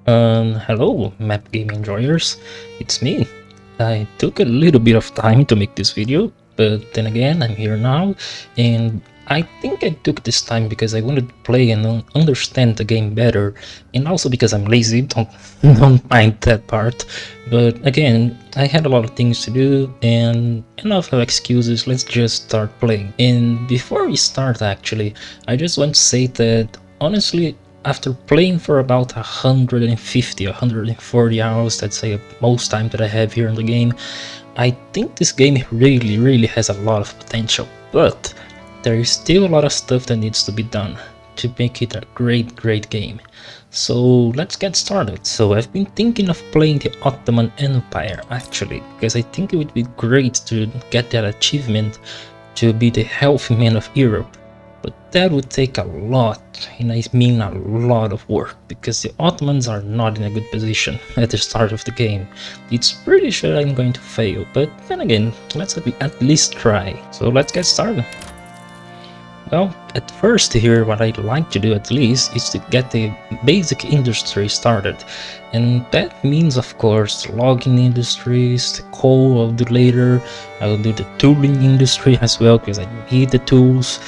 Hello, map game enjoyers. It's me. I took a little bit of time to make this video, but then again, I'm here now, and I think I took this time because I wanted to play and understand the game better, and also because I'm lazy. Don't mind that part. But again, I had a lot of things to do, and enough of excuses. Let's just start playing. And before we start, actually, I just want to say that honestly, after playing for about 150 140 hours, let's say most time that I have here in the game, I think this game really has a lot of potential, but there is still a lot of stuff that needs to be done to make it a great game. So let's get started. So I've been thinking of playing the Ottoman Empire actually, because I think it would be great to get that achievement to be the healthy man of Europe. But that would take a lot, and I mean a lot of work, because the Ottomans are not in a good position at the start of the game. It's pretty sure I'm going to fail, but then again, let's at least try. So let's get started. Well, at first here, what I'd like to do at least is to get the basic industry started. And that means, of course, logging industries, the coal I'll do later. I'll do the tooling industry as well, because I need the tools.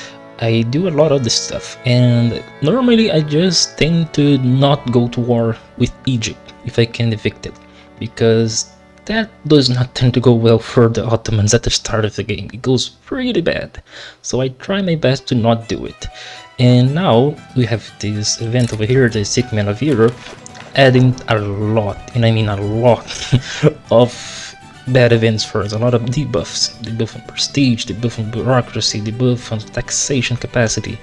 I do a lot of this stuff, and normally I just tend to not go to war with Egypt if I can evict it, because that does not tend to go well for the Ottomans at the start of the game. It goes pretty bad, so I try my best to not do it. And now we have this event over here, the Sick Man of Europe, adding a lot, and I mean a lot, of bad events for us, a lot of debuffs, debuff on prestige, debuff on bureaucracy, debuff on taxation capacity.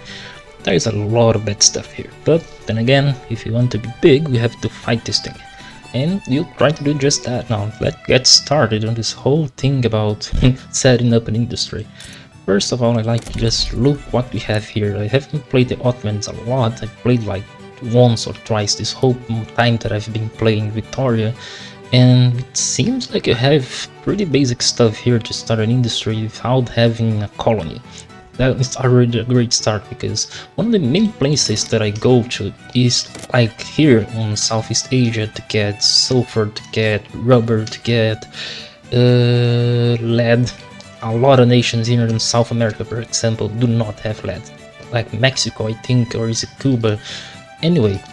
There is a lot of bad stuff here, but then again, if you want to be big, we have to fight this thing, and you'll try to do just that. Now let's get started on this whole thing about setting up an industry. First of all, I like to just look what we have here. I haven't played the Ottomans a lot. I've played like once or twice this whole time that I've been playing Victoria, and it seems like you have pretty basic stuff here to start an industry without having a colony. That is already a great start, because one of the main places that I go to is like here in Southeast Asia to get sulfur, to get rubber, to get lead. A lot of nations here in South America, for example, do not have lead, like Mexico, I think, or is it Cuba? Anyway,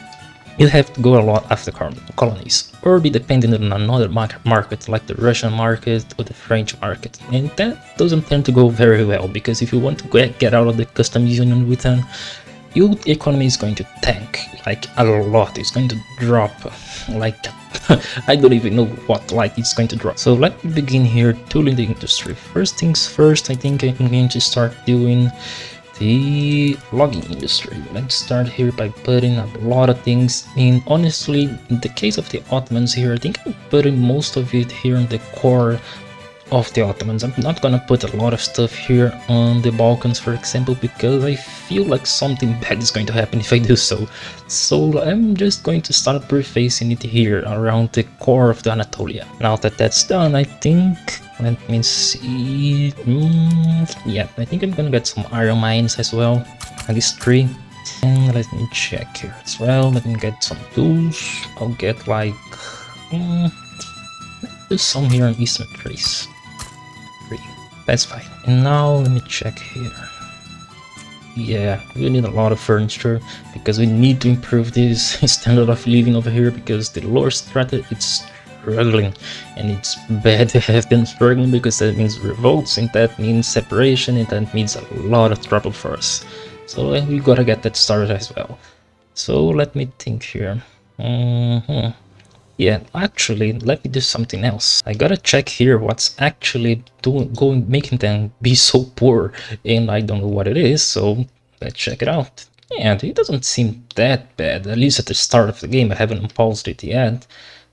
you have to go a lot after colonies, or be dependent on another market like the Russian market or the French market, and that doesn't tend to go very well, because if you want to get out of the customs union with them, your economy is going to tank like a lot. It's going to drop like I don't even know what, like it's going to drop. So let me begin here tooling the industry. First things first, I think I'm going to start doing the logging industry. Let's start here by putting a lot of things in. Honestly, in the case of the Ottomans here, I think I'm putting most of it here in the core of the Ottomans. I'm not gonna put a lot of stuff here on the Balkans, for example, because I feel like something bad is going to happen if I do so. So I'm just going to start prefacing it here around the core of the Anatolia. Now that that's done, I think, let me see, yeah, I think I'm gonna get some iron mines as well, at least 3. And let me check here as well. Let me get some tools. I'll get like there's some here on Eastern Trace. 3. That's fine. And now let me check here. Yeah, we need a lot of furniture, because we need to improve this standard of living over here, because the lower strata, it's struggling, and it's bad to have them struggling, because that means revolts, and that means separation, and that means a lot of trouble for us. So we gotta get that started as well. So let me think here. Yeah, actually, let me do something else. I gotta check here what's actually making them be so poor, and I don't know what it is, so let's check it out. And it doesn't seem that bad, at least at the start of the game. I haven't paused it yet,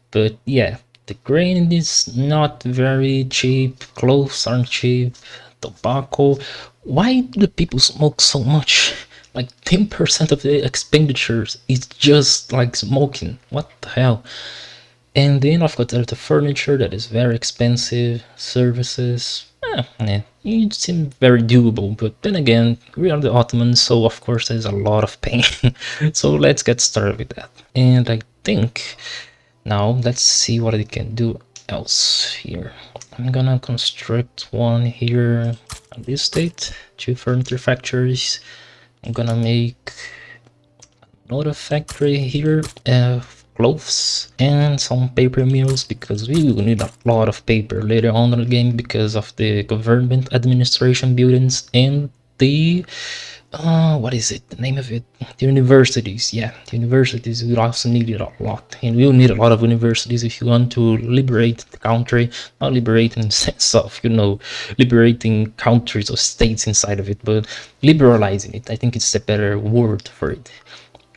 but yeah, the grain is not very cheap, clothes aren't cheap, tobacco. Why do people smoke so much? Like 10% of the expenditures is just like smoking. What the hell? And then I've got the furniture that is very expensive, services, it seemed very doable, but then again, we are the Ottomans, so of course there's a lot of pain. So let's get started with that. And I think now let's see what I can do else here. I'm gonna construct one here on this state, 2 furniture factories. I'm gonna make another factory here, clothes and some paper mills, because we will need a lot of paper later on in the game because of the government administration buildings and the what is it, the name of it, the universities. Yeah, the universities will also need it a lot, and we'll need a lot of universities if you want to liberate the country. Not liberate in the sense of, you know, liberating countries or states inside of it, but liberalizing it. I think it's a better word for it.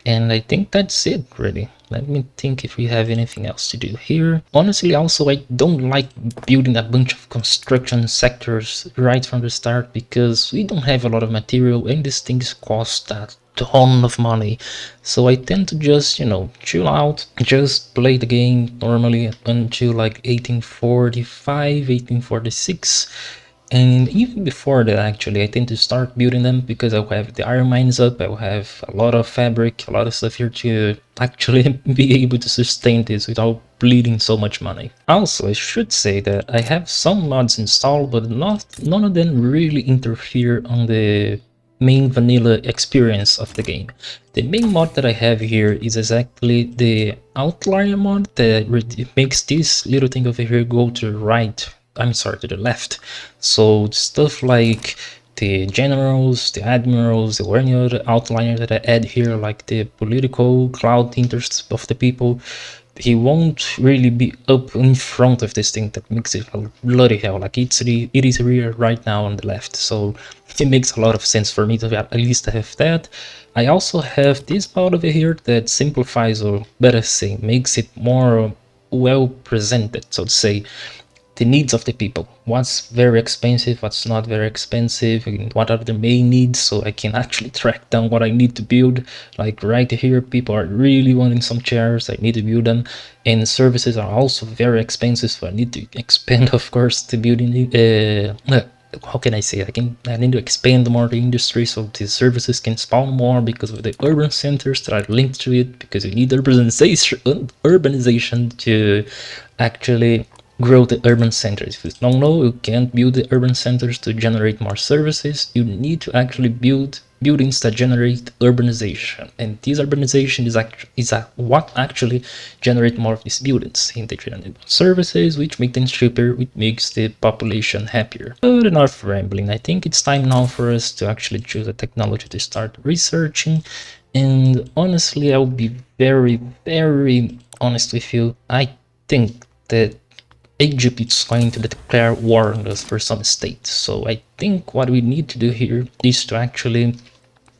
And I think that's it, really. Let me think if we have anything else to do here. Honestly, also, I don't like building a bunch of construction sectors right from the start, because we don't have a lot of material and these things cost a ton of money. So I tend to just, you know, chill out, just play the game normally until like 1845, 1846. And even before that, actually, I tend to start building them because I'll have the iron mines up, I'll have a lot of fabric, a lot of stuff here to actually be able to sustain this without bleeding so much money. Also, I should say that I have some mods installed, but none of them really interfere on the main vanilla experience of the game. The main mod that I have here is exactly the outlier mod that makes this little thing over here go to the right. I'm sorry, to the left. So stuff like the generals, the admirals, or any other outliner that I add here, like the political cloud interests of the people, he won't really be up in front of this thing. That makes it a bloody hell. Like it is rear right now on the left, so it makes a lot of sense for me to at least have that. I also have this part over here that simplifies, or better say, makes it more well presented, so to say, the needs of the people. What's very expensive, what's not very expensive, and what are the main needs, so I can actually track down what I need to build. Like right here, people are really wanting some chairs, I need to build them. And services are also very expensive, so I need to expand, of course, the building. How can I say, I need to expand more the industry so the services can spawn more because of the urban centers that are linked to it, because you need urbanization to actually grow the urban centers. If you don't know, you can't build the urban centers to generate more services. You need to actually build buildings that generate urbanization, and this urbanization is what actually generate more of these buildings, and they generate services, which make them cheaper, which makes the population happier. But enough rambling. I think it's time now for us to actually choose a technology to start researching. And honestly, I'll be very, very honest with you. I think that Egypt is going to declare war on us for some states. So I think what we need to do here is to actually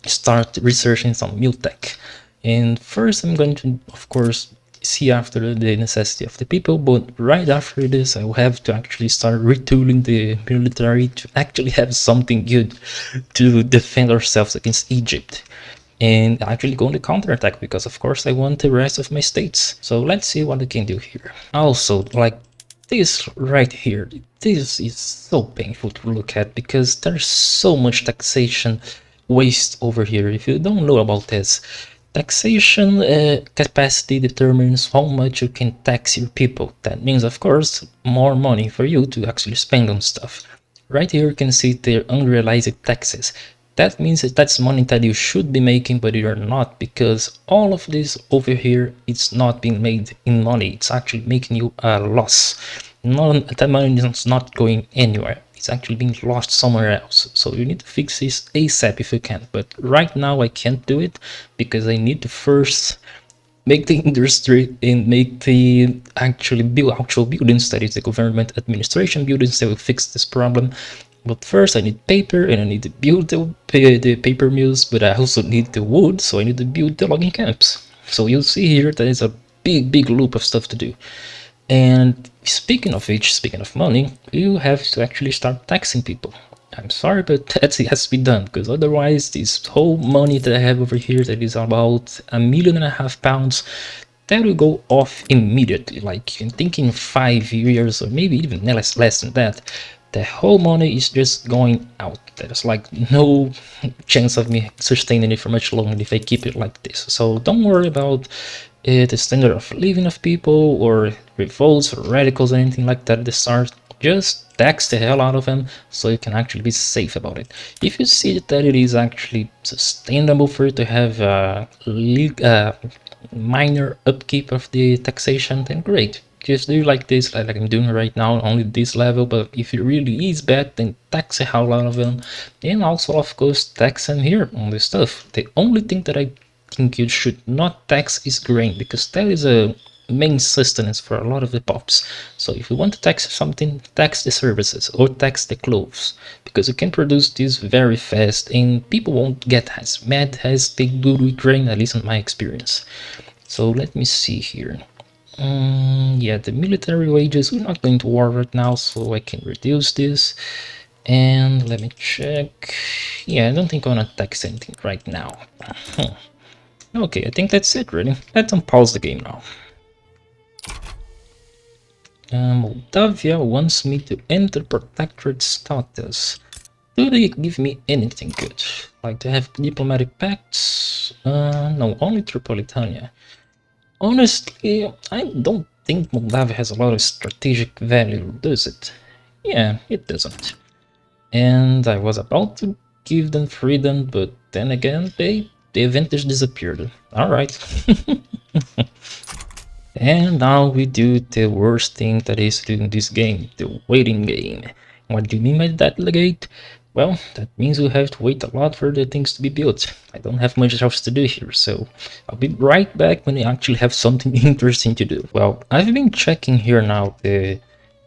start researching some new tech. And first I'm going to, of course, see after the necessity of the people, but right after this I will have to actually start retooling the military to actually have something good to defend ourselves against Egypt. And actually go on the counterattack, because of course I want the rest of my states. So let's see what we can do here. Also, like, this right here, this is so painful to look at, because there's so much taxation waste over here. If you don't know about this, taxation capacity determines how much you can tax your people. That means, of course, more money for you to actually spend on stuff. Right here you can see the unrealized taxes. That means that that's money that you should be making, but you're not, because all of this over here, it's not being made in money. It's actually making you a loss. That money is not going anywhere. It's actually being lost somewhere else. So you need to fix this ASAP if you can. But right now I can't do it, because I need to first make the industry and make the actual buildings, that is the government administration buildings, that will fix this problem. But first I need paper, and I need to build the paper mills, but I also need the wood, so I need to build the logging camps. So you'll see here that is a big loop of stuff to do. And speaking of which, speaking of money, you have to actually start taxing people. I'm sorry, but that has to be done, because otherwise this whole money that I have over here, that is about £1.5 million, that will go off immediately. Like, I'm thinking 5 years, or maybe even less than that, the whole money is just going out. There's like no chance of me sustaining it for much longer if I keep it like this. So don't worry about the standard of living of people or revolts or radicals or anything like that at the start. Just tax the hell out of them so you can actually be safe about it. If you see that it is actually sustainable for you to have a minor upkeep of the taxation, then great. Just do like this, like I'm doing right now, only this level. But if it really is bad, then tax the hell out of them. And also, of course, tax them here on this stuff. The only thing that I think you should not tax is grain, because that is a main sustenance for a lot of the pops. So if you want to tax something, tax the services or tax the clothes, because you can produce this very fast and people won't get as mad as they do with grain, at least in my experience. So let me see here. Yeah, the military wages, we're not going to war right now, so I can reduce this. And let me check. Yeah, I don't think I want to tax anything right now. Okay, I think that's it really. Let's unpause the game now. Moldavia wants me to enter protectorate status. Do they give me anything good? Like to have diplomatic pacts? No, only Tripolitania. Honestly, I don't think Moldavia has a lot of strategic value, does it? Yeah, it doesn't. And I was about to give them freedom, but then again, the advantage disappeared. Alright. And now we do the worst thing that is in this game, the waiting game. What do you mean by that, Legate? Well, that means we have to wait a lot for the things to be built. I don't have much else to do here, so I'll be right back when I actually have something interesting to do. Well, I've been checking here now the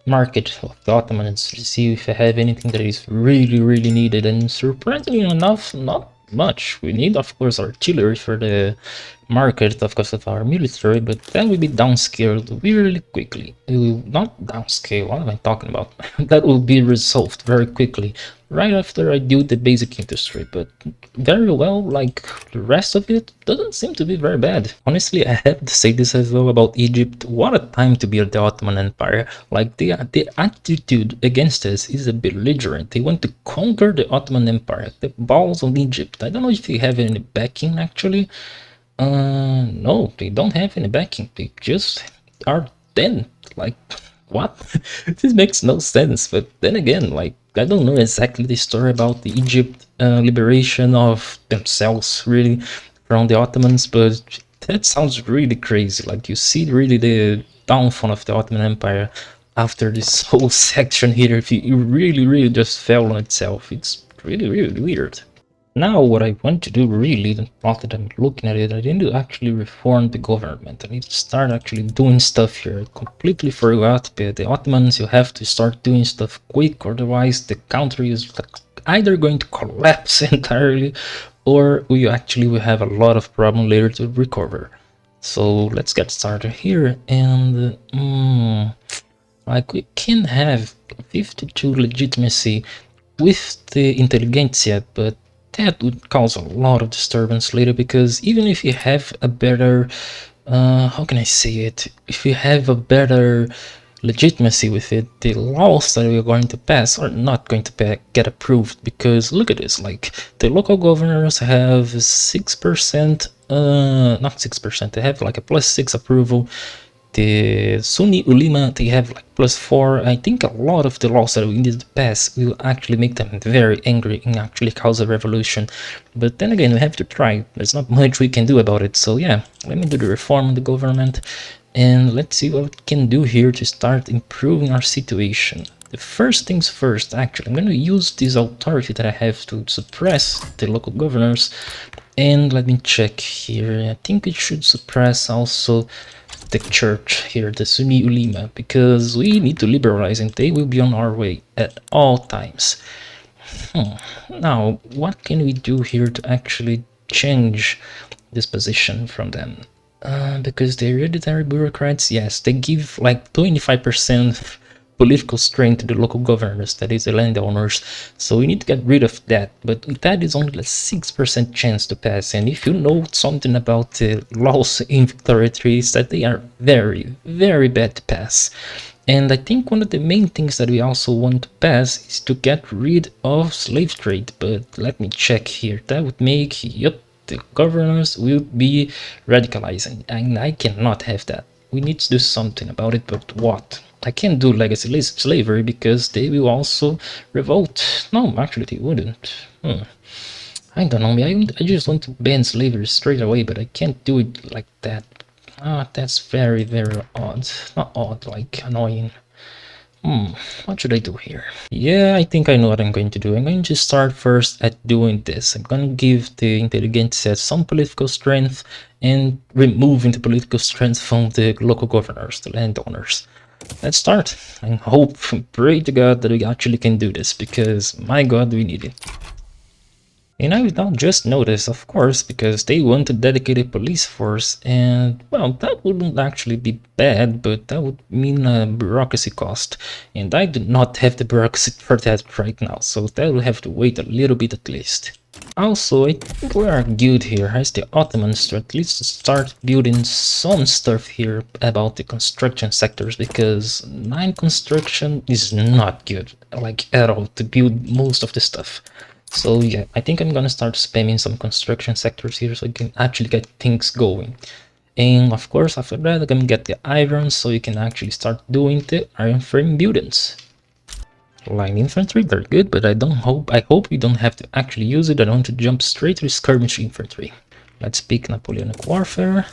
market of the Ottomans to see if I have anything that is really needed, and surprisingly enough, not much. We need, of course, artillery for the market, of course, of our military, but that will be downscaled really quickly. It will not downscale, what am I talking about? That will be resolved very quickly, right after I do the basic industry, but very well, like the rest of it doesn't seem to be very bad. Honestly, I have to say this as well about Egypt. What a time to be at the Ottoman Empire. Like the attitude against us is a belligerent. They want to conquer the Ottoman Empire. The balls on Egypt. I don't know if they have any backing actually. No, they don't have any backing. They just are then. Like, what? This makes no sense. But then again, like, I don't know exactly the story about the Egypt liberation of themselves, really, from the Ottomans, but that sounds really crazy. Like, you see really the downfall of the Ottoman Empire after this whole section here. If it really just fell on itself. It's really weird. Now what I want to do really, now that I'm looking at it, I need to actually reform the government. I need to start actually doing stuff here. I completely forgot, but the Ottomans, you have to start doing stuff quick, otherwise the country is either going to collapse entirely, or we actually will have a lot of problem later to recover. So let's get started here, and like we can have 52 legitimacy with the intelligentsia, but that would cause a lot of disturbance later, because even if you have a better, how can I say it? If you have a better legitimacy with it, the laws that we are going to pass are not going to get approved, because look at this, like the local governors have 6%, not 6%, they have like a +6 approval. The Sunni Ulema, they have like +4. I think a lot of the laws that we need to pass will actually make them very angry and actually cause a revolution. But then again, we have to try. There's not much we can do about it. So yeah, let me do the reform of the government, and let's see what we can do here to start improving our situation. The first things first, actually, I'm going to use this authority that I have to suppress the local governors. And let me check here. I think it should suppress also the church here, the Sunni Ulema, because we need to liberalize and they will be on our way at all times. Now, what can we do here to actually change this position from them? Because the hereditary bureaucrats, yes, they give like 25% political strength to the local governors, that is the landowners, so we need to get rid of that, but that is only a 6% chance to pass. And if you know something about the laws in Victoria 3, is that they are very bad to pass. And I think one of the main things that we also want to pass is to get rid of slave trade. But let me check here. That would make, yep, the governors will be radicalizing, and I cannot have that. We need to do something about it, but what? I can't do legacy slavery because they will also revolt. No, actually they wouldn't. I don't know, I just want to ban slavery straight away, but I can't do it like that. Ah, that's very, very odd. Not odd, like annoying. What should I do here? Yeah, I think I know what I'm going to do. I'm going to start first at doing this. I'm going to give the intelligent set some political strength and removing the political strength from the local governors, the landowners. Let's start. I hope, pray to God that we actually can do this, because my God, we need it. And I now just noticed, of course, because they want a dedicated police force, and well, that wouldn't actually be bad, but that would mean a bureaucracy cost, and I do not have the bureaucracy for that right now, so that will have to wait a little bit at least. Also, I think we are good here as the Ottomans to at least start building some stuff here about the construction sectors, because 9 construction is not good, like at all, to build most of the stuff. So yeah, I think I'm gonna start spamming some construction sectors here so I can actually get things going. And of course, after that, I'm gonna get the iron so you can actually start doing the iron frame buildings. Line infantry, very good, but I hope you don't have to actually use it. I want to jump straight to skirmish infantry. Let's pick Napoleonic Warfare.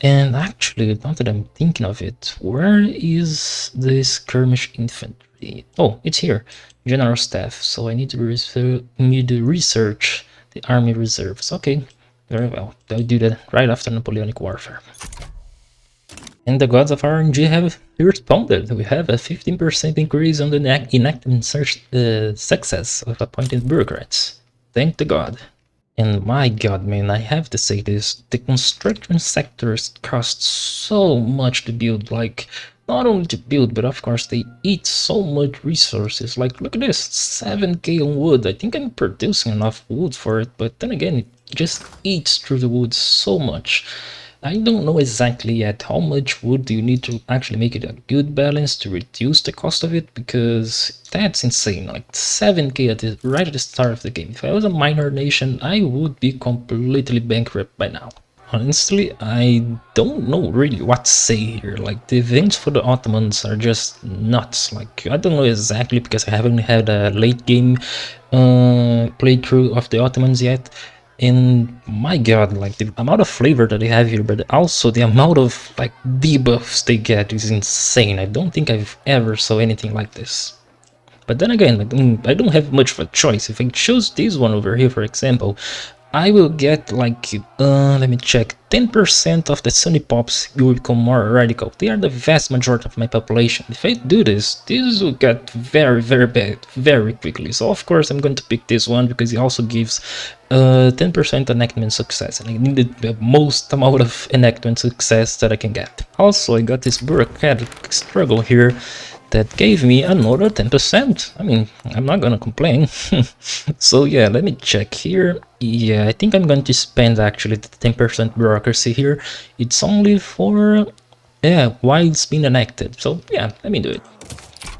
And actually, now that I'm thinking of it, where is the skirmish infantry? Oh, it's here, general staff. So I need to research the army reserves. Okay, very well. I'll do that right after Napoleonic Warfare. And the gods of RNG have responded. We have a 15% increase on the enactment success of appointed bureaucrats. Thank the god. And my god, man, I have to say this, the construction sectors cost so much to build, like, not only to build, but of course they eat so much resources. Like, look at this, 7k on wood. I think I'm producing enough wood for it, but then again, it just eats through the wood so much. I don't know exactly yet how much wood do you need to actually make it a good balance to reduce the cost of it, because that's insane. Like 7k right at the start of the game. If I was a minor nation, I would be completely bankrupt by now. Honestly, I don't know really what to say here. Like, the events for the Ottomans are just nuts. Like, I don't know exactly because I haven't had a late game playthrough of the Ottomans yet. And my god, like, the amount of flavor that they have here, but also the amount of, like, debuffs they get is insane. I don't think I've ever saw anything like this. But then again, I don't have much of a choice. If I choose this one over here, for example, I will get, like, let me check, 10% of the Sunny Pops will become more radical. They are the vast majority of my population. If I do this, this will get very, very bad very quickly. So of course I'm going to pick this one because it also gives 10% enactment success, and I needed the most amount of enactment success that I can get. Also, I got this bureaucratic struggle here that gave me another 10%. I mean, I'm not gonna complain. So yeah, let me check here. Yeah, I think I'm going to spend actually the 10% bureaucracy here. It's only for, yeah, while it's being enacted. So yeah, let me do it.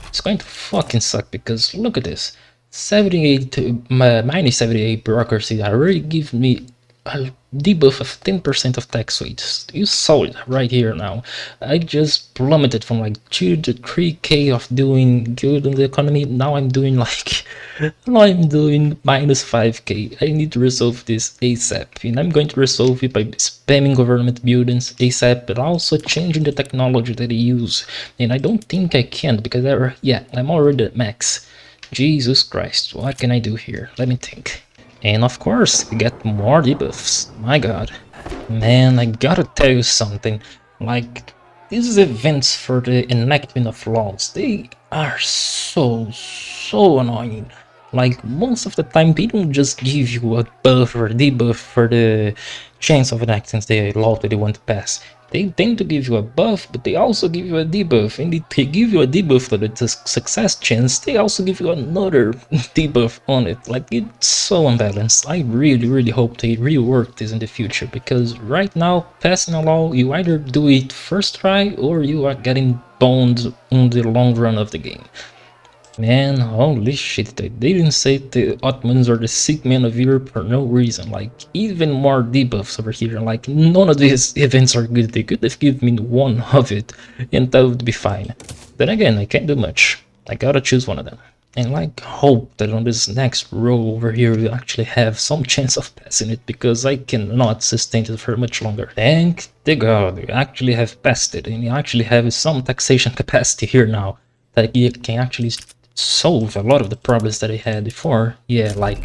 It's going to fucking suck because look at this. 78 minus 78 bureaucracy already give me a debuff of 10% of tax weights. You saw it right here now. I just plummeted from like 2 to 3k of doing good in the economy. Now I'm doing like now I'm doing minus 5k. I need to resolve this ASAP, and I'm going to resolve it by spamming government buildings ASAP, but also changing the technology that I use. And I don't think I can because I'm already at max. Jesus Christ, what can I do here? Let me think. And of course, we get more debuffs. My god. Man, I gotta tell you something. Like, these events for the enactment of laws, they are so annoying. Like, most of the time, they don't just give you a buff or debuff for the chance of enacting the law that they want to pass. They tend to give you a buff, but they also give you a debuff. And if they give you a debuff for the success chance, they also give you another debuff on it. Like, it's so unbalanced. I really hope they rework this in the future, because right now, passing a law, you either do it first try or you are getting boned in the long run of the game. Man, holy shit, they didn't say the Ottomans are the sick men of Europe for no reason. Like, even more debuffs over here. Like, none of these events are good. They could have given me one of it, and that would be fine. Then again, I can't do much. I gotta choose one of them. And like, hope that on this next row over here we actually have some chance of passing it, because I cannot sustain it for much longer. Thank the god, we actually have passed it, and you actually have some taxation capacity here now that you can actually solve a lot of the problems that I had before. Yeah, like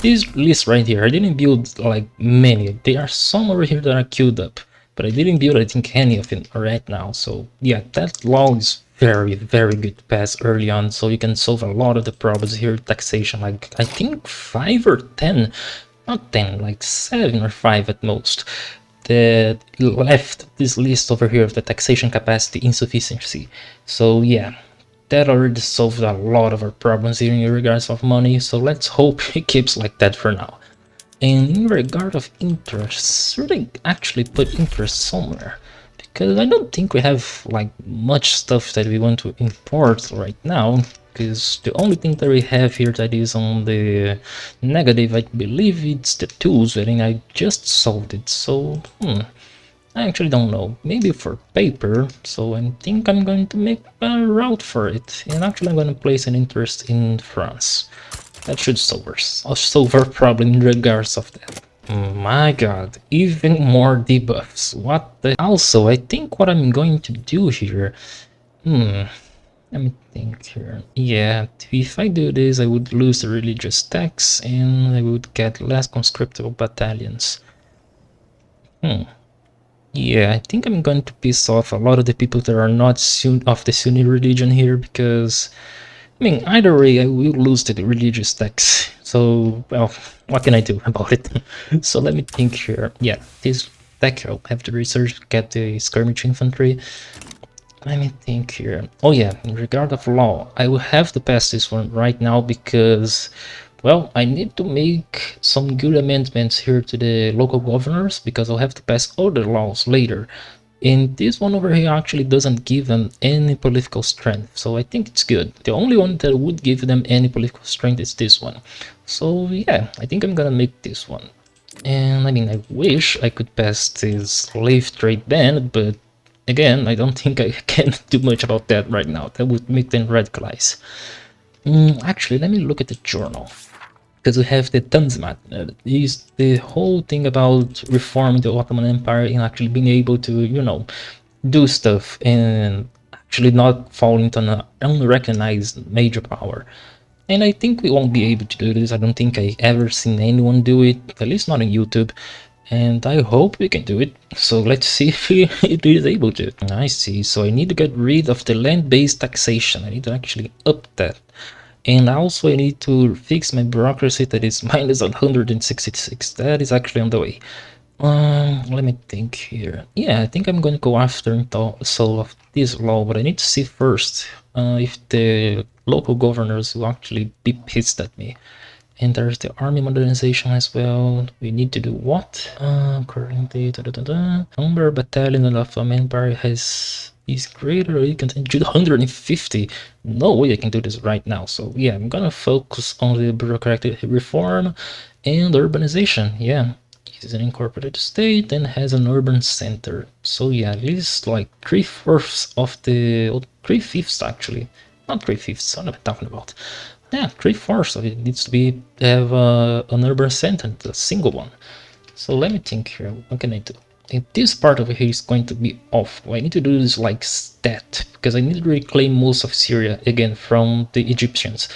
this list right here, I didn't build like many. There are some over here that are queued up, but I didn't build I think any of it right now. So yeah, that law is very good to pass early on, so you can solve a lot of the problems here. Taxation, like I think 5 or 10, not 10, like 7 or 5 at most, that left this list over here of the taxation capacity insufficiency. So yeah, that already solved a lot of our problems here in regards of money, so let's hope it keeps like that for now. And in regard of interest, should I actually put interest somewhere? Because I don't think we have like much stuff that we want to import right now, because the only thing that we have here that is on the negative, I believe it's the tools, and I just solved it, so I actually don't know. Maybe for paper, so I think I'm going to make a route for it. And actually I'm going to place an interest in France. That should solve our problem in regards of that. My god, even more debuffs. What the... Also, I think what I'm going to do here... let me think here. Yeah, if I do this, I would lose the religious tax and I would get less conscriptable battalions. Yeah, I think I'm going to piss off a lot of the people that are not of the Sunni religion here, because, I mean, either way, I will lose the religious tax. So, well, what can I do about it? So let me think here. Yeah, this tech, I'll have to research, get the skirmish infantry. Let me think here. Oh yeah, in regard of law, I will have to pass this one right now because, well, I need to make some good amendments here to the local governors, because I'll have to pass other laws later. And this one over here actually doesn't give them any political strength, so I think it's good. The only one that would give them any political strength is this one. So yeah, I think I'm gonna make this one. And I mean, I wish I could pass this slave trade ban, but again, I don't think I can do much about that right now. That would make them radicalize. Actually, let me look at the journal, because we have the Tanzimat. Is the whole thing about reforming the Ottoman Empire and actually being able to, you know, do stuff and actually not fall into an unrecognized major power. And I think we won't be able to do this. I don't think I ever seen anyone do it, at least not on YouTube. And I hope we can do it. So let's see if it is able to. I see. So I need to get rid of the land-based taxation. I need to actually up that. And also I need to fix my bureaucracy that is minus 166. That is actually on the way. Let me think here. Yeah, I think I'm going to go after and solve this law, but I need to see first if the local governors will actually be pissed at me. And there's the army modernization as well. We need to do what? Currently, number battalion of Ottoman Empire is greater. You can do 150. No way I can do this right now. So yeah, I'm gonna focus on the bureaucratic reform and urbanization. Yeah, it's an incorporated state and has an urban center. So yeah, at least like 3/4 of the, or 3/5 actually, not 3/5. What am I talking about? Yeah, 3/4 of it needs to be have an urban center, a single one. So let me think here. What can I do? And this part over here is going to be off. What I need to do is like stat, because I need to reclaim most of Syria again from the Egyptians.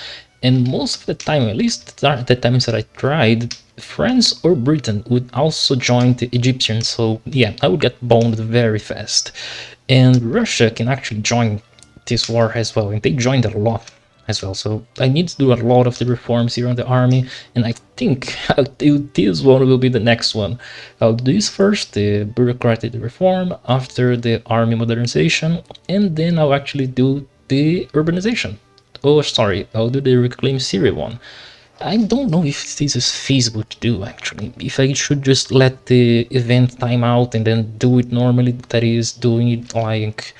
And most of the time, at least the times that I tried, France or Britain would also join the Egyptians. So yeah, I would get boned very fast. And Russia can actually join this war as well, and they joined a lot as well. So I need to do a lot of the reforms here on the army, and I think I'll do this one will be the next one. I'll do this first, the bureaucratic reform, after the army modernization, and then I'll actually do the urbanization. Oh, sorry, I'll do the reclaim Syria one. I don't know if this is feasible to do actually. If I should just let the event time out and then do it normally, that is doing it like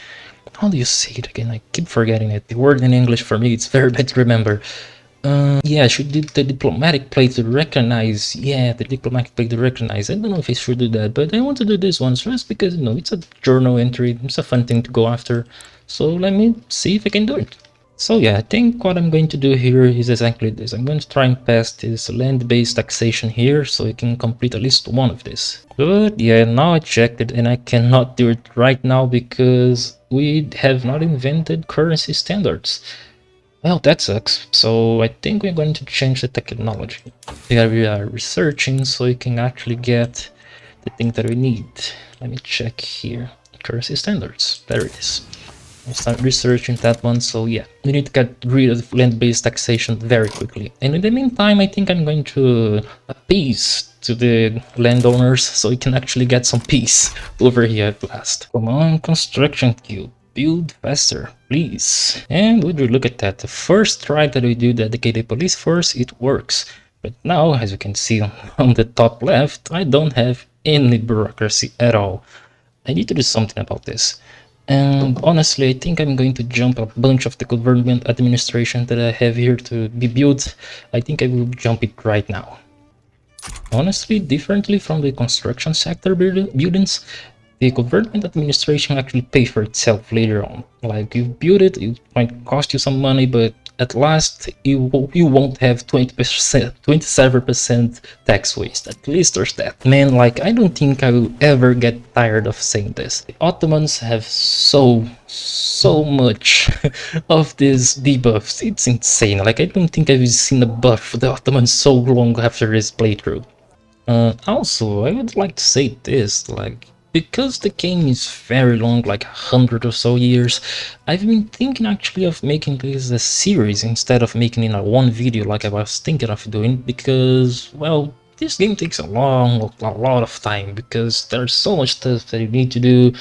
how do you say it again? I keep forgetting it. The word in English for me, it's very bad to remember. Yeah, I should do the diplomatic plate to recognize. Yeah, the diplomatic plate to recognize. I don't know if I should do that, but I want to do this one just because, it's a journal entry. It's a fun thing to go after. So let me see if I can do it. So yeah, I think what I'm going to do here is exactly this. I'm going to try and pass this land-based taxation here so I can complete at least one of this. But yeah, now I checked it and I cannot do it right now because we have not invented currency standards. Well, that sucks. So I think we're going to change the technology. Here we are researching so we can actually get the thing that we need. Let me check here. Currency standards. There it is. I start researching that one, so yeah, we need to get rid of land-based taxation very quickly. And in the meantime, I think I'm going to appease to the landowners so we can actually get some peace over here at last. Come on, construction queue. Build faster, please. And would you look at that, the first try that we do dedicate a police force, it works. But now, as you can see on the top left, I don't have any bureaucracy at all. I need to do something about this. And honestly, I think I'm going to jump a bunch of the government administration that I have here to be built. I think I will jump it right now. Honestly, differently from the construction sector buildings, the government administration actually pay for itself later on. Like, you build it, it might cost you some money, but at last you won't have 20%, 27% tax waste. At least there's that. Man, like, I don't think I will ever get tired of saying this. The Ottomans have so much of these debuffs. It's insane. Like, I don't think I've seen a buff for the Ottomans so long after this playthrough. Also, I would like to say this, like, because the game is very long, like 100 or so years, I've been thinking actually of making this a series instead of making it a one video like I was thinking of doing, because, well, this game takes a lot of time, because there's so much stuff that you need to do,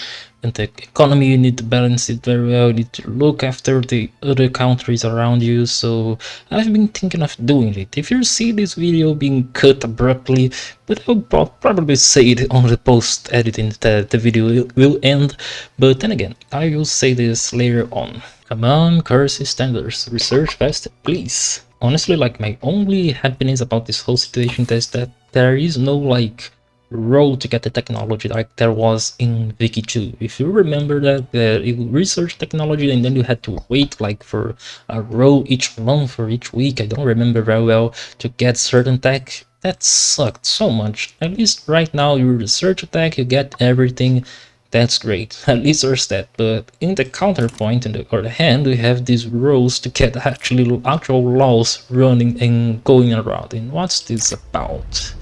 and the economy, you need to balance it very well, you need to look after the other countries around you, so I've been thinking of doing it. If you see this video being cut abruptly, but I'll probably say it on the post-editing that the video will end, but then again, I will say this later on. Come on, currency standards, research fast, please. Honestly, like, my only happiness about this whole situation is that there is no, like, road to get the technology like there was in Wiki 2. If you remember that, you research technology and then you had to wait like for a row each month or each week, I don't remember very well, to get certain tech. That sucked so much. At least right now you research a tech, you get everything. That's great. At least there's that. But in the counterpoint, on the other hand, we have these rules to get actual laws running and going around. And what's this about?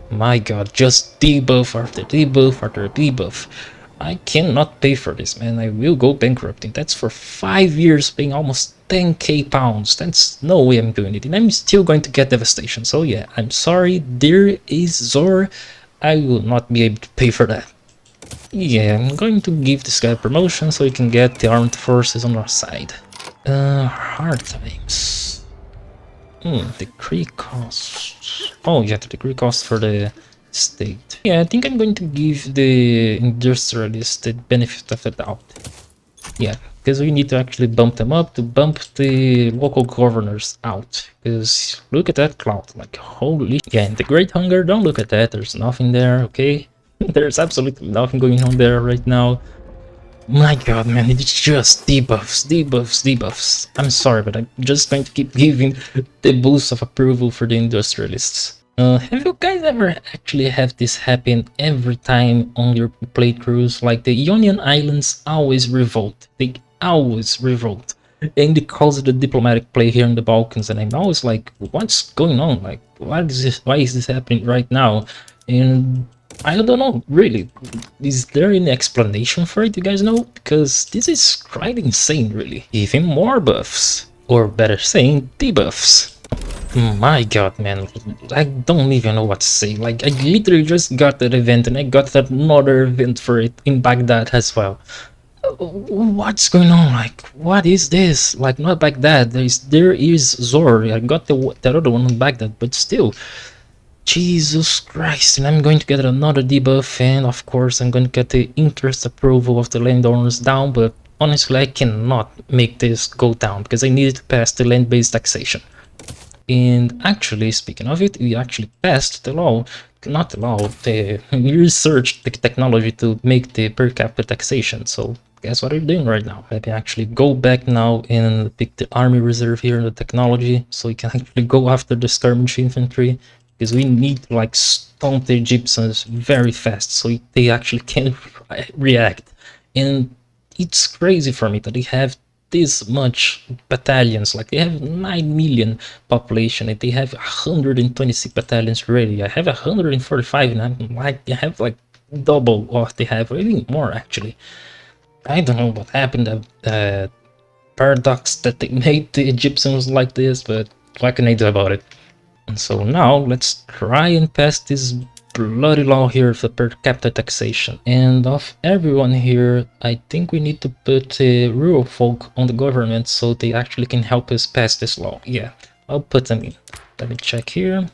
My god, just debuff after debuff after debuff. I cannot pay for this, man. I will go bankrupt. And that's for 5 years paying almost 10k pounds. That's no way I'm doing it. And I'm still going to get devastation. So yeah, I'm sorry. There is Zor. I will not be able to pay for that. Yeah, I'm going to give this guy a promotion so he can get the armed forces on our side. Hard times. Decree costs. Oh yeah, the decree cost for the state. Yeah, I think I'm going to give the industrialists the benefit of the doubt. Yeah, because we need to actually bump them up to bump the local governors out. Because look at that cloud, like holy. Yeah, and the Great Hunger, don't look at that, there's nothing there, okay? There's absolutely nothing going on there right now. My god, man, it's just debuffs, debuffs, debuffs. I'm sorry, but I'm just going to keep giving the boost of approval for the industrialists. Have you guys ever actually have this happen every time on your playthroughs? Like, the Ionian Islands always revolt. They always revolt. And it causes the diplomatic play here in the Balkans, and I'm always like, what's going on? Like, why is this happening right now? And I don't know, really. Is there any explanation for it, you guys know? Because this is quite insane, really. Even more buffs. Or better saying, debuffs. My god, man. I don't even know what to say. Like, I literally just got that event and I got another event for it in Baghdad as well. What's going on? Like, what is this? Like, not Baghdad. There is Zor. I got that other one in Baghdad, but still. Jesus Christ, and I'm going to get another debuff, and of course I'm going to get the interest approval of the landowners down, but honestly, I cannot make this go down because I needed to pass the land-based taxation. And actually, speaking of it, we actually passed the law, not the law, we researched the technology to make the per capita taxation. So guess what we're doing right now? Let me actually go back now and pick the army reserve here in the technology, so we can actually go after the skirmish infantry, because we need to like stomp the Egyptians very fast so they actually can react. And it's crazy for me that they have this much battalions, like they have 9 million population and they have 126 battalions ready. I have 145 and I'm like, I have like double what they have, or even more actually. I don't know what happened, paradox that they made the Egyptians like this, but what can I do about it? And so now let's try and pass this bloody law here for per capita taxation. And of everyone here, I think we need to put rural folk on the government so they actually can help us pass this law. Yeah, I'll put them in. Let me check here.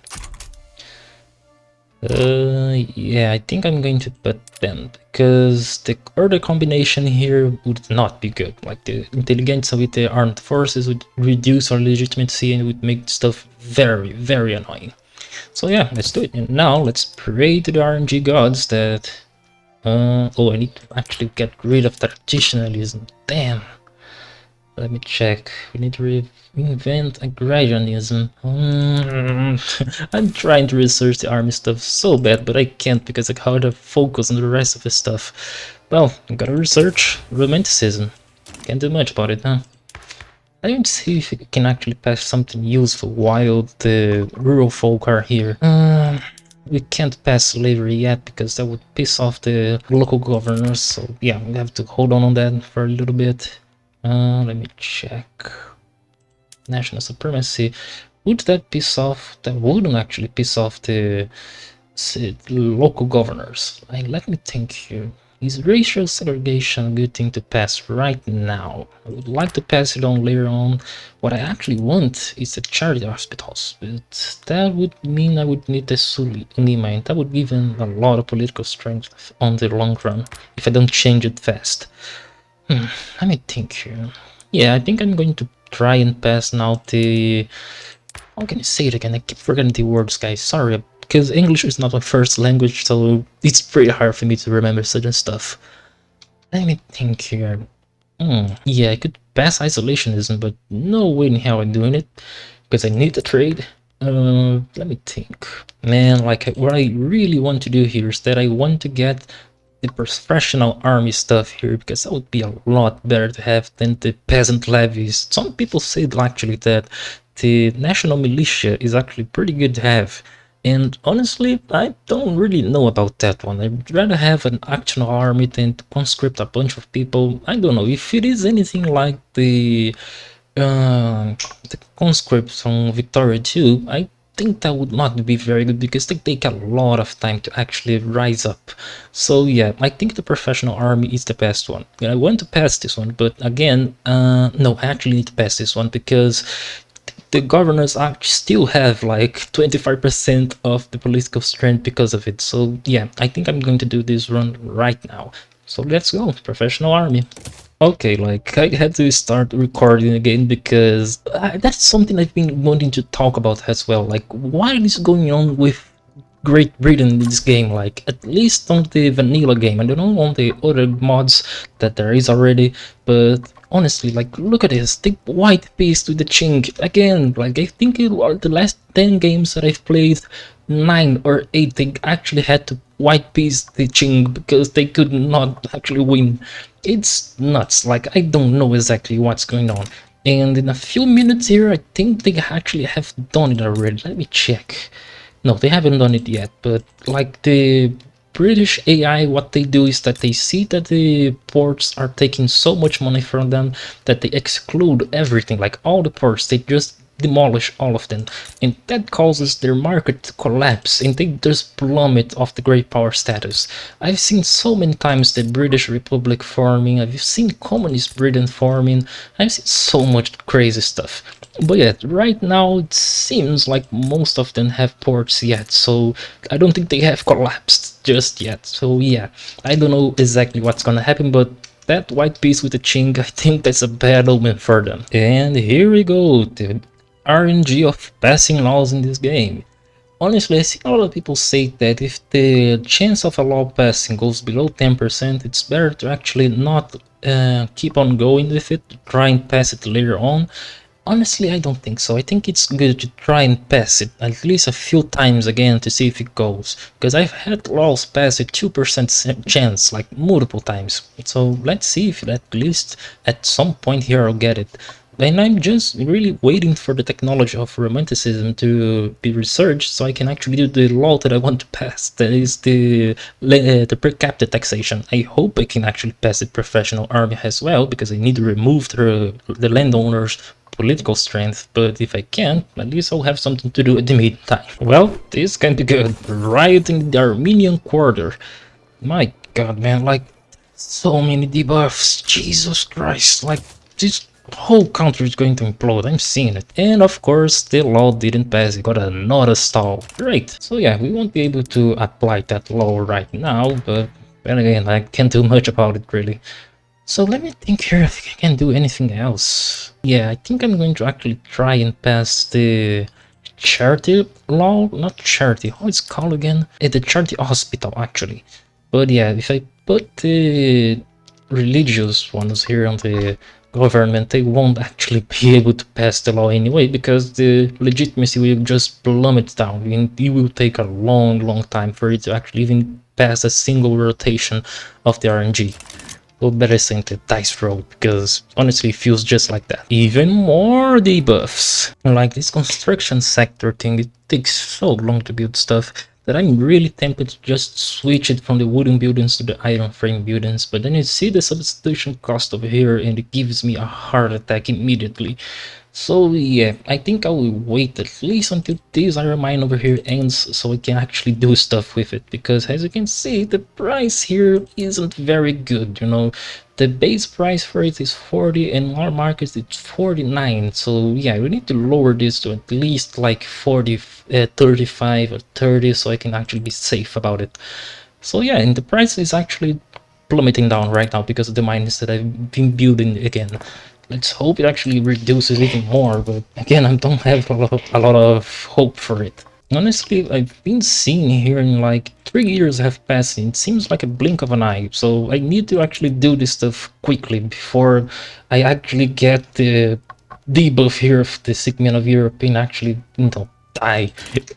Yeah, I think I'm going to put them because the order combination here would not be good. Like the intelligence with the armed forces would reduce our legitimacy and would make stuff very, very annoying. So yeah, let's do it. And now let's pray to the RNG gods that... oh, I need to actually get rid of traditionalism. Damn. Let me check. We need to reinvent agrarianism. I'm trying to research the army stuff so bad, but I can't because I gotta focus on the rest of the stuff. Well, I gotta research romanticism. Can't do much about it, huh? I don't see if we can actually pass something useful while the rural folk are here. We can't pass slavery yet because that would piss off the local governors. So yeah, we have to hold on that for a little bit. Let me check. National supremacy. Would that piss off? That wouldn't actually piss off the local governors. Let me think here. Is racial segregation a good thing to pass right now? I would like to pass it on later on. What I actually want is the charity hospitals, but that would mean I would need the Unima, and that would give them a lot of political strength on the long run if I don't change it fast. Let me think here. Yeah, I think I'm going to try and pass now the... How can I say it again? I keep forgetting the words, guys. Sorry, because English is not my first language, so it's pretty hard for me to remember certain stuff. Let me think here. Yeah, I could pass isolationism, but no way in hell I'm doing it, because I need to trade. Let me think. Man, like, what I really want to do here is that I want to get the professional army stuff here, because that would be a lot better to have than the peasant levies. Some people said actually that the national militia is actually pretty good to have, and honestly I don't really know about that one. I'd rather have an actual army than to conscript a bunch of people. I don't know if it is anything like the conscripts from Victoria 2. I think that would not be very good because they take a lot of time to actually rise up. So yeah, I think the professional army is the best one. I want to pass this one, but again, no, I actually need to pass this one because the governors actually still have like 25% of the political strength because of it. So yeah, I think I'm going to do this run right now. So let's go, professional army. Okay, like I had to start recording again because that's something I've been wanting to talk about as well. Like, what is going on with Great Britain in this game? Like, at least on the vanilla game. I don't know on the other mods that there is already, but honestly, like, look at this. The white piece with the chink again. Like, I think it was the last 10 games that I've played, 9 or 8 they actually had to white piece the chink because they could not actually win. It's nuts. Like, I don't know exactly what's going on. And in a few minutes here, I think they actually have done it already. Let me check. No, they haven't done it yet, but like the British AI, what they do is that they see that the ports are taking so much money from them that they exclude everything, like all the ports, they just demolish all of them, and that causes their market to collapse and they just plummet off the great power status. I've seen so many times the British Republic forming, I've seen communist Britain forming, I've seen so much crazy stuff. But yeah, right now it seems like most of them have ports yet, so I don't think they have collapsed just yet. So yeah, I don't know exactly what's gonna happen, but that white piece with the chink, I think that's a bad omen for them. And here we go, the RNG of passing laws in this game. Honestly, I see a lot of people say that if the chance of a law passing goes below 10%, it's better to actually not keep on going with it, try and pass it later on. Honestly, I don't think so. I think it's good to try and pass it at least a few times again to see if it goes. Because I've had laws pass a 2% chance, like multiple times. So let's see if at least at some point here I'll get it. And I'm just really waiting for the technology of romanticism to be researched so I can actually do the law that I want to pass. That is the per capita taxation. I hope I can actually pass the professional army as well, because I need to remove the landowners' political strength, but if I can't, at least I'll have something to do at the meantime. Well, this can be good. Rioting in the Armenian quarter. My god, man, like, so many debuffs. Jesus Christ, like, this whole country is going to implode. I'm seeing it. And of course, the law didn't pass. It got another stall. Great. So yeah, we won't be able to apply that law right now, but then again, I can't do much about it, really. So let me think here if I can do anything else. Yeah, I think I'm going to actually try and pass the charity law, not charity, how it's called again? The charity hospital, actually. But yeah, if I put the religious ones here on the government, they won't actually be able to pass the law anyway, because the legitimacy will just plummet down, and it will take a long time for it to actually even pass a single rotation of the RNG. Or better saying the dice roll, because honestly it feels just like that. Even more debuffs. Like this construction sector thing, it takes so long to build stuff that I'm really tempted to just switch it from the wooden buildings to the iron frame buildings, but then you see the substitution cost over here and it gives me a heart attack immediately. So yeah, I think I will wait at least until this iron mine over here ends so I can actually do stuff with it, because as you can see, the price here isn't very good, you know. The base price for it is 40 and our market it's 49, so yeah, we need to lower this to at least like 40, 35 or 30 so I can actually be safe about it. So yeah, and the price is actually plummeting down right now because of the mines that I've been building again. Let's hope it actually reduces even more, but again, I don't have a lot of hope for it. Honestly, I've been seeing here in like 3 years have passed, and it seems like a blink of an eye, so I need to actually do this stuff quickly before I actually get the debuff here of the sick man of Europe and actually, you know, die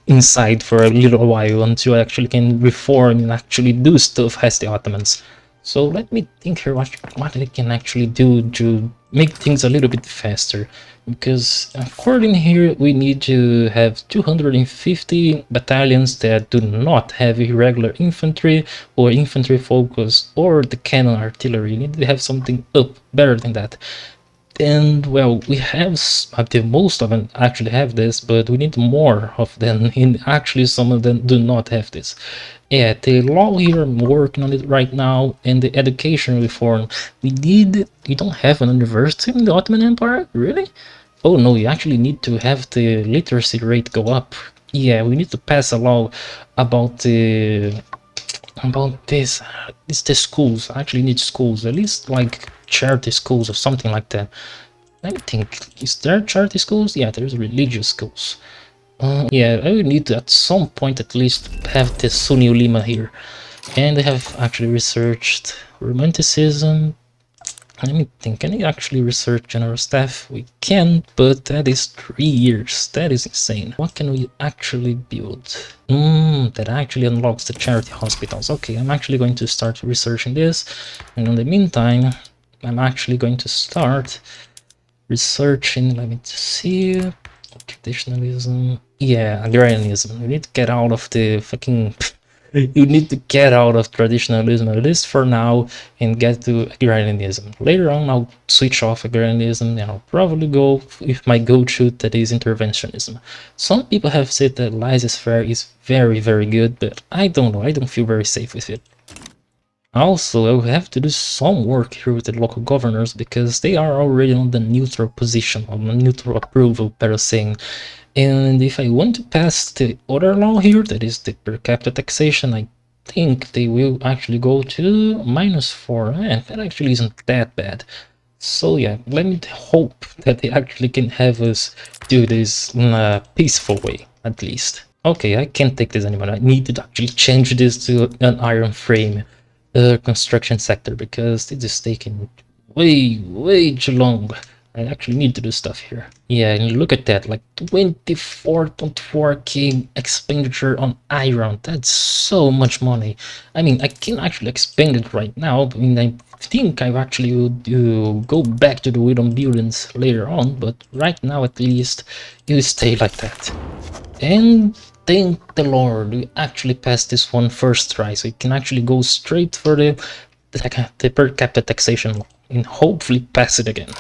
inside for a little while until I actually can reform and actually do stuff as the Ottomans. So let me think here what I can actually do to make things a little bit faster, because according here we need to have 250 battalions that do not have irregular infantry or infantry focus or the cannon artillery. You need to have something up better than that. And well, we have most of them actually have this, but we need more of them, and actually some of them do not have this. Yeah, the law here, I'm working on it right now, and the education reform. We don't have an university in the Ottoman Empire, really? Oh no, you actually need to have the literacy rate go up. Yeah, we need to pass a law about this. It's the schools. I actually need schools, at least like charity schools or something like that. Let me think, is there charity schools? Yeah, there's religious schools. Yeah, I would need to at some point at least have the Sunni Ulema here. And I have actually researched romanticism. Let me think, can I actually research general staff? We can, but that is 3 years. That is insane. What can we actually build? That actually unlocks the charity hospitals. Okay, I'm actually going to start researching this. And in the meantime, I'm actually going to start researching, let me see, traditionalism. Yeah, agrarianism. You need to get out of the fucking you need to get out of traditionalism, at least for now, and get to agrarianism. Later on I'll switch off agrarianism and I'll probably go with my go-to, that is interventionism. Some people have said that laissez-faire is very good, but I don't know, I don't feel very safe with it. Also, I will have to do some work here with the local governors, because they are already on the neutral position, on the neutral approval, better saying. And if I want to pass the other law here, that is the per capita taxation, I think they will actually go to -4. Man, that actually isn't that bad. So yeah, let me hope that they actually can have us do this in a peaceful way, at least. Okay, I can't take this anymore. I need to actually change this to an iron frame construction sector because this is taking way too long. I actually need to do stuff here. Yeah, and look at that, like 24.4k expenditure on iron. That's so much money. I mean, I can actually expend it right now. I mean, I think I actually would go back to the wooden buildings later on, but right now at least you stay like that. And thank the Lord, we actually passed this one first try, so you can actually go straight for the per capita taxation law and hopefully pass it again.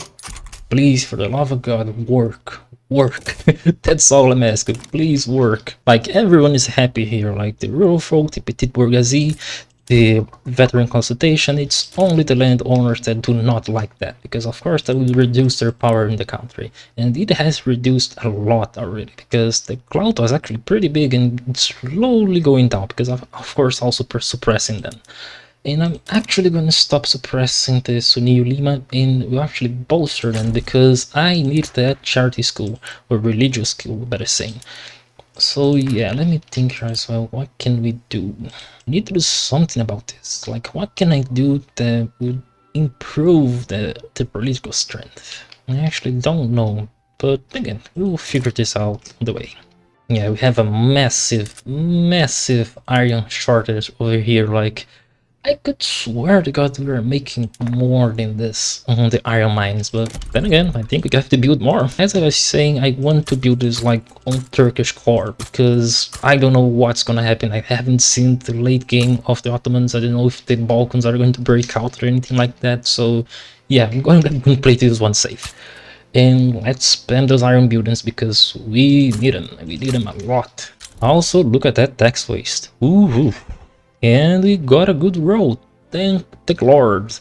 Please, for the love of God, work. Work. That's all I'm asking. Please work. Like, everyone is happy here. Like, the rural folk, the petite bourgeoisie, the veteran consultation. It's only the landowners that do not like that. Because, of course, that will reduce their power in the country. And it has reduced a lot already. Because the cloud was actually pretty big and it's slowly going down. Because, of course, also suppressing them. And I'm actually gonna stop suppressing the Sunil Lima and we'll actually bolster them because I need that charity school, or religious school, better saying. So yeah, let me think here as well. What can we do? We need to do something about this. Like, what can I do that would improve the political strength? I actually don't know, but again, we'll figure this out on the way. Yeah, we have a massive iron shortage over here. Like, I could swear to God we were making more than this on the iron mines, but then again, I think we have to build more. As I was saying, I want to build this like on Turkish core, because I don't know what's gonna happen. I haven't seen the late game of the Ottomans. I don't know if the Balkans are going to break out or anything like that, so yeah, I'm going to play this one safe. And let's spam those iron buildings because we need them. We need them a lot. Also, look at that tax waste. Ooh. And we got a good road, thank the Lord.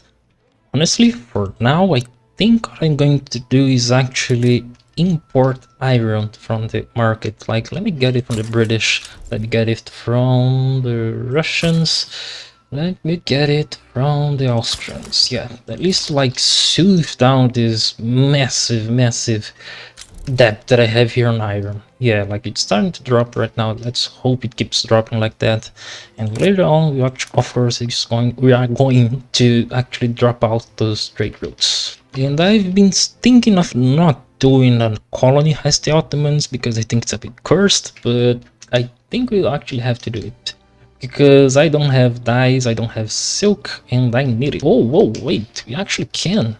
Honestly, for now, I think what I'm going to do is actually import iron from the market. Like, let me get it from the British, let me get it from the Russians, let me get it from the Austrians. Yeah, at least like soothe down this massive depth that I have here on iron. Yeah, like it's starting to drop right now. Let's hope it keeps dropping like that. And later on, we actually, of course, we are going to actually drop out those trade routes. And I've been thinking of not doing a colony as the Ottomans because I think it's a bit cursed, but I think we'll actually have to do it. Because I don't have dyes, I don't have silk, and I need it. Oh, whoa, wait, we actually can.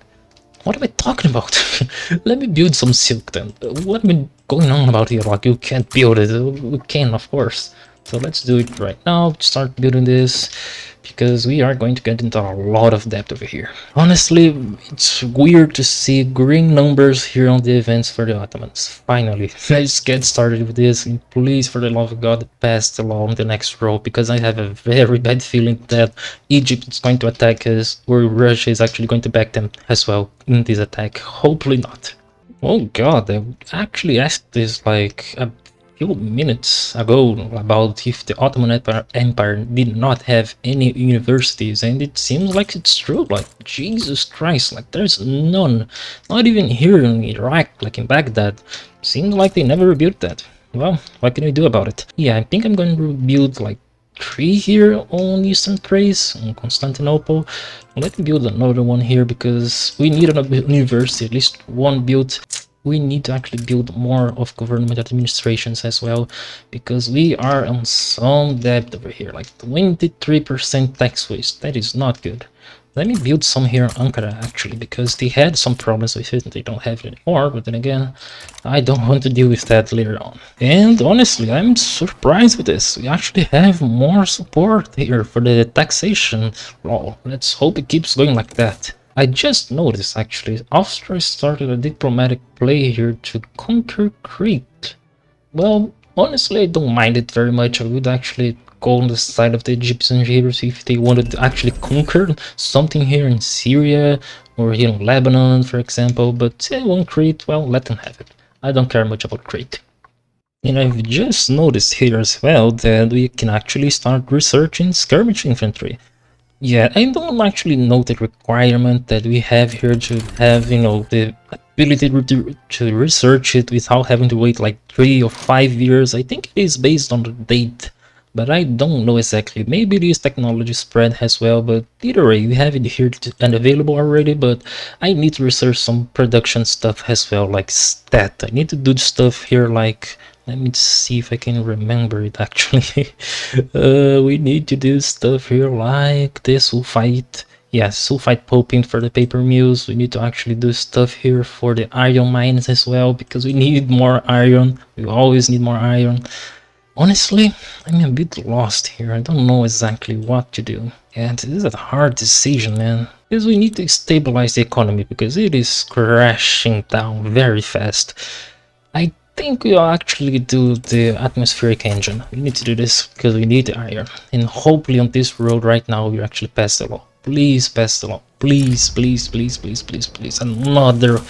What am I talking about? Let me build some silk then. What am I going on about here? Like, you can't build it. We can, of course. So let's do it right now. Start building this because we are going to get into a lot of depth over here. Honestly, it's weird to see green numbers here on the events for the Ottomans. Finally, let's get started with this. And please, for the love of God, pass the law on the next row because I have a very bad feeling that Egypt is going to attack us or Russia is actually going to back them as well in this attack. Hopefully not. Oh god, I actually asked this like a few minutes ago about if the Ottoman Empire did not have any universities, and it seems like it's true. Like, Jesus Christ, like there's none, not even here in Iraq, like in Baghdad. Seems like they never rebuilt that. Well, what can we do about it? Yeah, I think I'm going to build like 3 here on Eastern Thrace, in Constantinople. Let me build another one here because we need a university, at least one built. We need to actually build more of government administrations as well, because we are on some debt over here, like 23% tax waste. That is not good. Let me build some here in Ankara actually, because they had some problems with it and they don't have it anymore, but then again, I don't want to deal with that later on. And honestly, I'm surprised with this. We actually have more support here for the taxation law. Let's hope it keeps going like that. I just noticed actually, Austria started a diplomatic play here to conquer Crete. Well, honestly, I don't mind it very much. I would actually go on the side of the Egyptians here if they wanted to actually conquer something here in Syria or here in Lebanon, for example. But on Crete, well, let them have it. I don't care much about Crete. And I've just noticed here as well that we can actually start researching skirmish infantry. Yeah, I don't actually know the requirement that we have here to have, the ability to research it without having to wait like 3 or 5 years. I think it is based on the date, but I don't know exactly. Maybe this technology spread as well, but either way, we have it here and available already, but I need to research some production stuff as well, like stat. I need to do stuff here like, let me see if I can remember it actually. We need to do stuff here like this sulfite. Yes, sulfite pulping for the paper mills. We need to actually do stuff here for the iron mines as well, because we need more iron. We always need more iron. Honestly, I'm a bit lost here. I don't know exactly what to do. And this is a hard decision, man. Because we need to stabilize the economy, because it is crashing down very fast. I think we'll actually do the atmospheric engine. We need to do this because we need the iron. And hopefully on this road right now we actually pass the law. Please pass the law. Please, please, please, please, please, please. Another.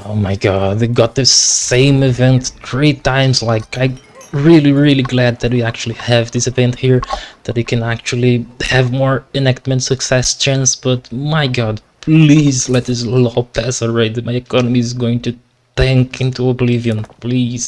Oh my god, they got the same event 3 times. Like, I really glad that we actually have this event here, that we can actually have more enactment success chance. But my god, please let this law pass already. My economy is going to tank into oblivion, please.